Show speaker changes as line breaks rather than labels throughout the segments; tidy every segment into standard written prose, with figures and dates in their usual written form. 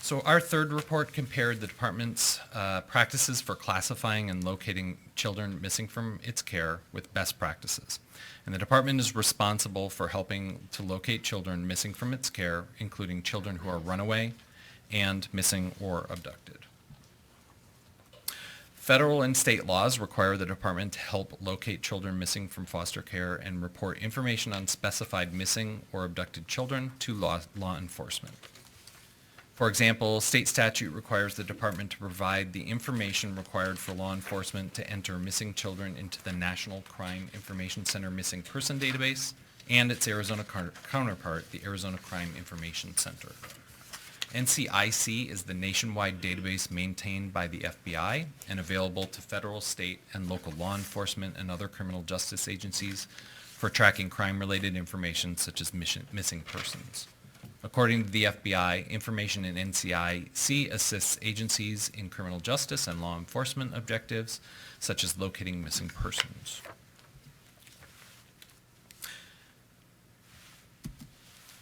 So our third report compared the department's practices for classifying and locating children missing from its care with best practices. And the department is responsible for helping to locate children missing from its care, including children who are runaway and missing or abducted. Federal and state laws require the department to help locate children missing from foster care and report information on specified missing or abducted children to law enforcement. For example, state statute requires the department to provide the information required for law enforcement to enter missing children into the National Crime Information Center Missing Person Database and its Arizona counterpart, the Arizona Crime Information Center. NCIC is the nationwide database maintained by the FBI and available to federal, state, and local law enforcement and other criminal justice agencies for tracking crime-related information such as missing persons. According to the FBI, information in NCIC assists agencies in criminal justice and law enforcement objectives, such as locating missing persons.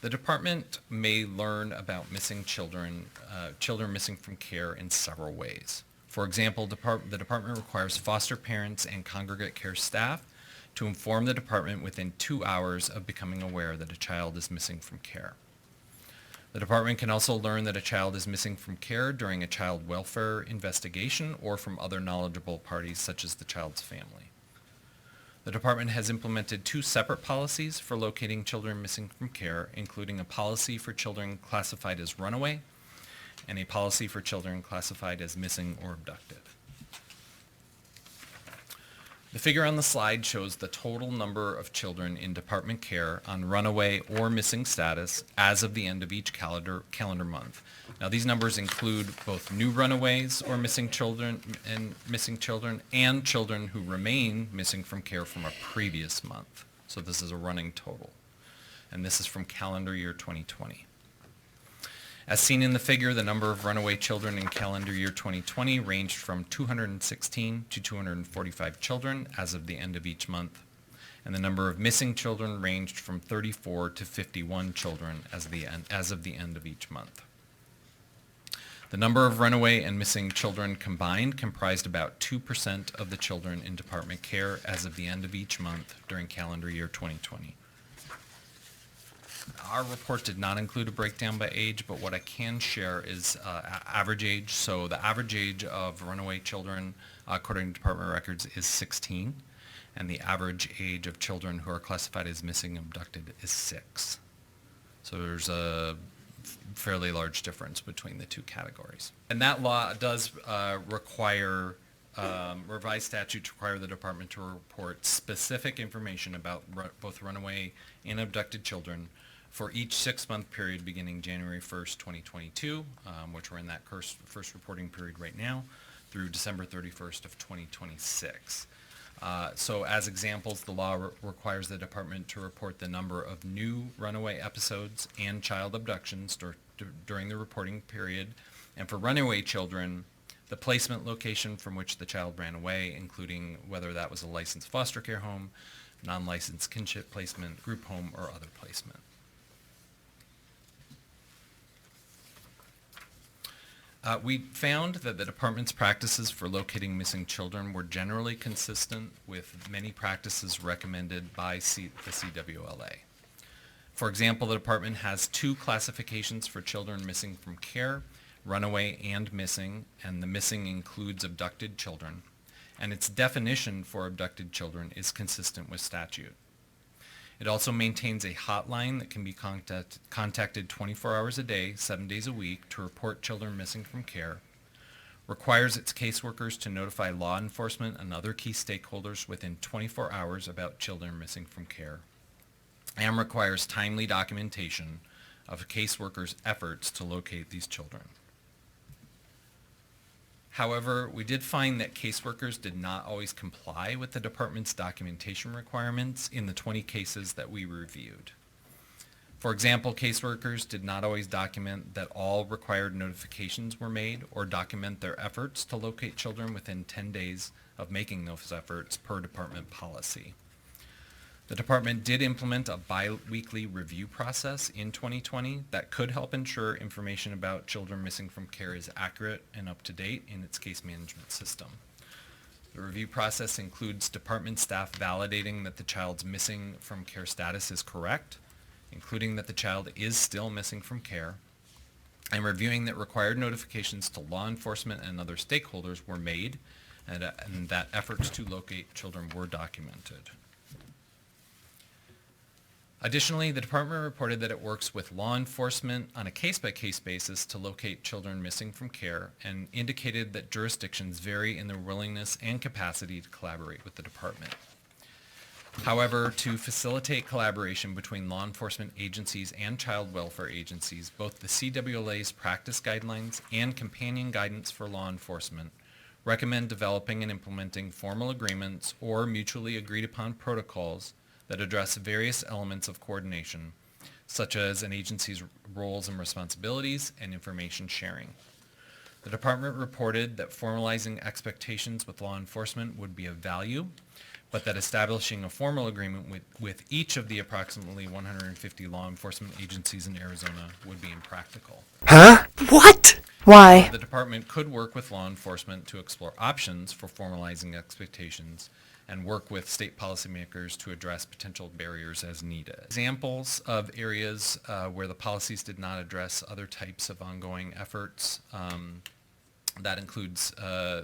The department may learn about missing children, children missing from care in several ways. For example, the department requires foster parents and congregate care staff to inform the department within 2 hours of becoming aware that a child is missing from care. The department can also learn that a child is missing from care during a child welfare investigation or from other knowledgeable parties such as the child's family. The department has implemented 2 separate policies for locating children missing from care, including a policy for children classified as runaway and a policy for children classified as missing or abducted. The figure on the slide shows the total number of children in department care on runaway or missing status as of the end of each calendar month. Now these numbers include both new runaways or missing children and children who remain missing from care from a previous month. So this is a running total. And this is from calendar year 2020. As seen in the figure, the number of runaway children in calendar year 2020 ranged from 216 to 245 children as of the end of each month, and the number of missing children ranged from 34 to 51 children as of the end of each month. The number of runaway and missing children combined comprised about 2% of the children in department care as of the end of each month during calendar year 2020. Our report did not include a breakdown by age, but what I can share is average age. So the average age of runaway children, according to department records, is 16, and the average age of children who are classified as missing abducted is 6. So there's a fairly large difference between the 2 categories. And that law does require, revised statutes require the department to report specific information about both runaway and abducted children for each 6-month period beginning January 1st, 2022, which we're in that first reporting period right now, through December 31st of 2026. So as examples, the law requires the department to report the number of new runaway episodes and child abductions during the reporting period. And for runaway children, the placement location from which the child ran away, including whether that was a licensed foster care home, non-licensed kinship placement, group home, or other placement. We found that the department's practices for locating missing children were generally consistent with many practices recommended by the CWLA. For example, the department has 2 classifications for children missing from care, runaway and missing, and the missing includes abducted children, and its definition for abducted children is consistent with statute. It also maintains a hotline that can be contacted 24 hours a day, 7 days a week to report children missing from care, requires its caseworkers to notify law enforcement and other key stakeholders within 24 hours about children missing from care, and requires timely documentation of a caseworker's efforts to locate these children. However, we did find that caseworkers did not always comply with the department's documentation requirements in the 20 cases that we reviewed. For example, caseworkers did not always document that all required notifications were made or document their efforts to locate children within 10 days of making those efforts per department policy. The department did implement a bi-weekly review process in 2020 that could help ensure information about children missing from care is accurate and up to date in its case management system. The review process includes department staff validating that the child's missing from care status is correct, including that the child is still missing from care, and reviewing that required notifications to law enforcement and other stakeholders were made and that efforts to locate children were documented. Additionally, the department reported that it works with law enforcement on a case-by-case basis to locate children missing from care and indicated that jurisdictions vary in their willingness and capacity to collaborate with the department. However, to facilitate collaboration between law enforcement agencies and child welfare agencies, both the CWLA's practice guidelines and companion guidance for law enforcement recommend developing and implementing formal agreements or mutually agreed upon protocols that address various elements of coordination, such as an agency's roles and responsibilities and information sharing. The department reported that formalizing expectations with law enforcement would be of value, but that establishing a formal agreement with each of the approximately 150 law enforcement agencies in Arizona would be impractical.
Huh? What? Why?
The department could work with law enforcement to explore options for formalizing expectations and work with state policymakers to address potential barriers as needed. Examples of areas where the policies did not address other types of ongoing efforts, that includes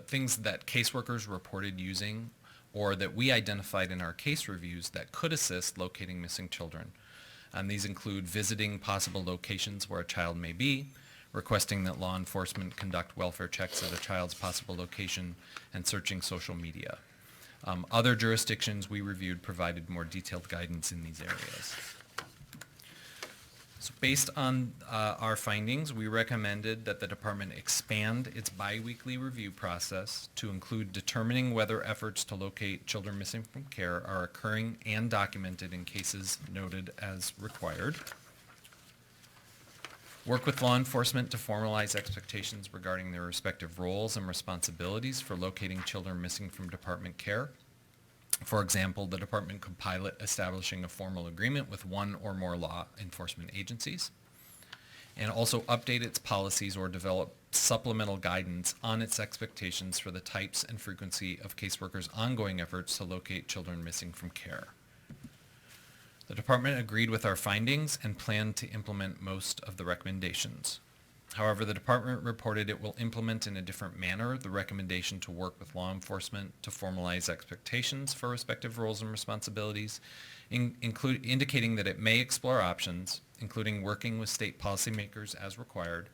things that caseworkers reported using or that we identified in our case reviews that could assist locating missing children. And these include visiting possible locations where a child may be, requesting that law enforcement conduct welfare checks at a child's possible location, and searching social media. Other jurisdictions we reviewed provided more detailed guidance in these areas. So based on our findings, we recommended that the department expand its biweekly review process to include determining whether efforts to locate children missing from care are occurring and documented in cases noted as required. Work with law enforcement to formalize expectations regarding their respective roles and responsibilities for locating children missing from department care. For example, the department could pilot establishing a formal agreement with one or more law enforcement agencies, and also update its policies or develop supplemental guidance on its expectations for the types and frequency of caseworkers' ongoing efforts to locate children missing from care. The department agreed with our findings and planned to implement most of the recommendations. However, the department reported it will implement in a different manner the recommendation to work with law enforcement to formalize expectations for respective roles and responsibilities, indicating that it may explore options, including working with state policymakers as required,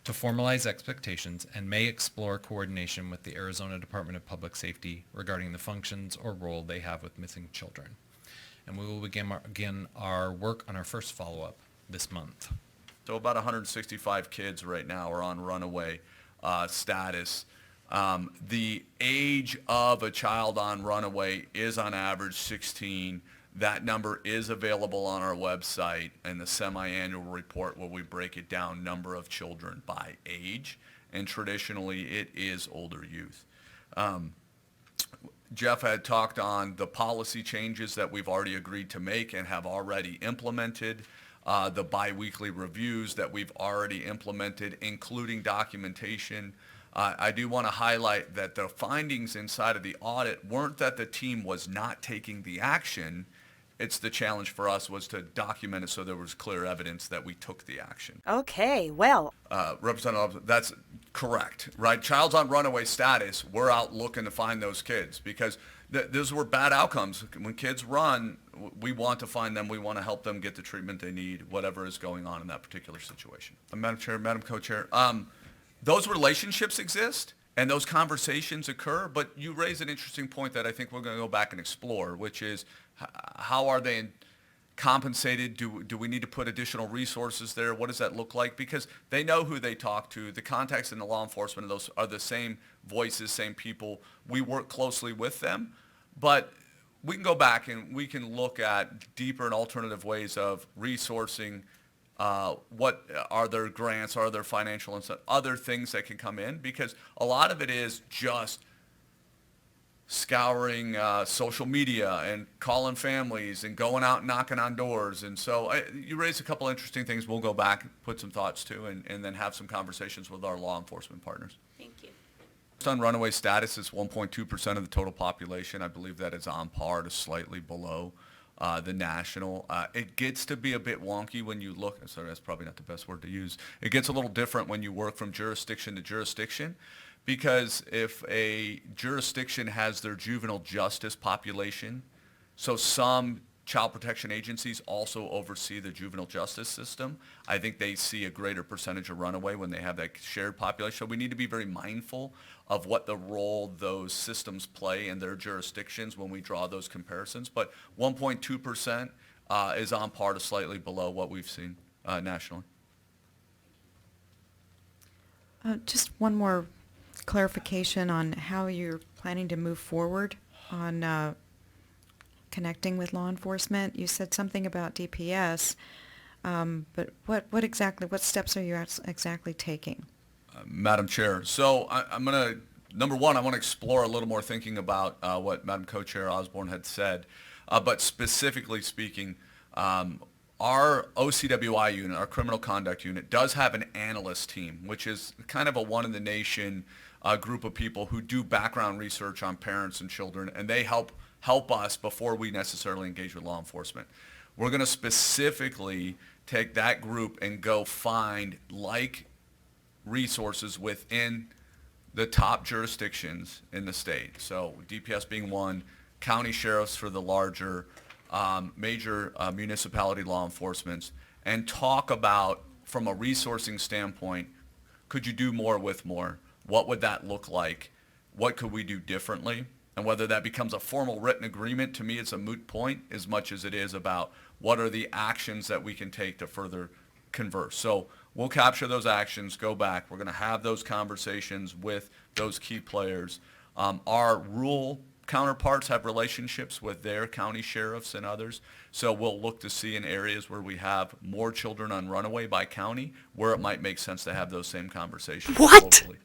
to formalize expectations and may explore coordination with the Arizona Department of Public Safety regarding the functions or role they have with missing children. And we will begin our work on our first follow-up this month.
So about 165 kids right now are on runaway status. The age of a child on runaway is on average 16. That number is available on our website in the semi-annual report where we break it down number of children by age, and traditionally it is older youth. Jeff had talked on the policy changes that we've already agreed to make and have already implemented, the biweekly reviews that we've already implemented, including documentation. I do want to highlight that the findings inside of the audit weren't that the team was not taking the action. It's the challenge for us was to document it so there was clear evidence that we took the action.
Okay, well.
Representative, that's correct, right? Child's on runaway status, we're out looking to find those kids because those were bad outcomes. When kids run, we want to find them. We want to help them get the treatment they need, whatever is going on in that particular situation. Madam Chair, Madam Co-Chair, those relationships exist and those conversations occur, but you raise an interesting point that I think we're going to go back and explore, which is how are they compensated? Do we need to put additional resources there? What does that look like? Because they know who they talk to. The contacts in the law enforcement of those are the same voices, same people. We work closely with them, but we can go back and we can look at deeper and alternative ways of resourcing. What are there grants? Are there financial and other things that can come in? Because a lot of it is just scouring social media and calling families and going out and knocking on doors. And so you raised a couple interesting things we'll go back, put some thoughts to, and then have some conversations with our law enforcement partners.
Thank you.
On runaway status is 1.2% of the total population. I believe that is on par to slightly below the national. It gets to be a bit wonky when you look, sorry, that's probably not the best word to use. It gets a little different when you work from jurisdiction to jurisdiction, because if a jurisdiction has their juvenile justice population, so some child protection agencies also oversee the juvenile justice system, I think they see a greater percentage of runaway when they have that shared population. So we need to be very mindful of what the role those systems play in their jurisdictions when we draw those comparisons. But 1.2% is on par to slightly below what we've seen nationally.
Just one more clarification on how you're planning to move forward on connecting with law enforcement. You said something about DPS, but what steps are you exactly taking?
Madam Chair, so I'm going to, number one, I want to explore a little more thinking about what Madam Co-Chair Osborne had said, but specifically speaking, our OCWI unit, our criminal conduct unit, does have an analyst team, which is kind of a one-in-the-nation group of people who do background research on parents and children, and they help us before we necessarily engage with law enforcement. We're going to specifically take that group and go find like resources within the top jurisdictions in the state. So DPS being one, county sheriffs for the larger major municipality law enforcements, and talk about, from a resourcing standpoint, could you do more with more? What would that look like? What could we do differently? And whether that becomes a formal written agreement, to me it's a moot point as much as it is about what are the actions that we can take to further converse. So we'll capture those actions, go back. We're going to have those conversations with those key players. Our rural counterparts have relationships with their county sheriffs and others. So we'll look to see in areas where we have more children on runaway by county, where it might make sense to have those same conversations
What?
locally.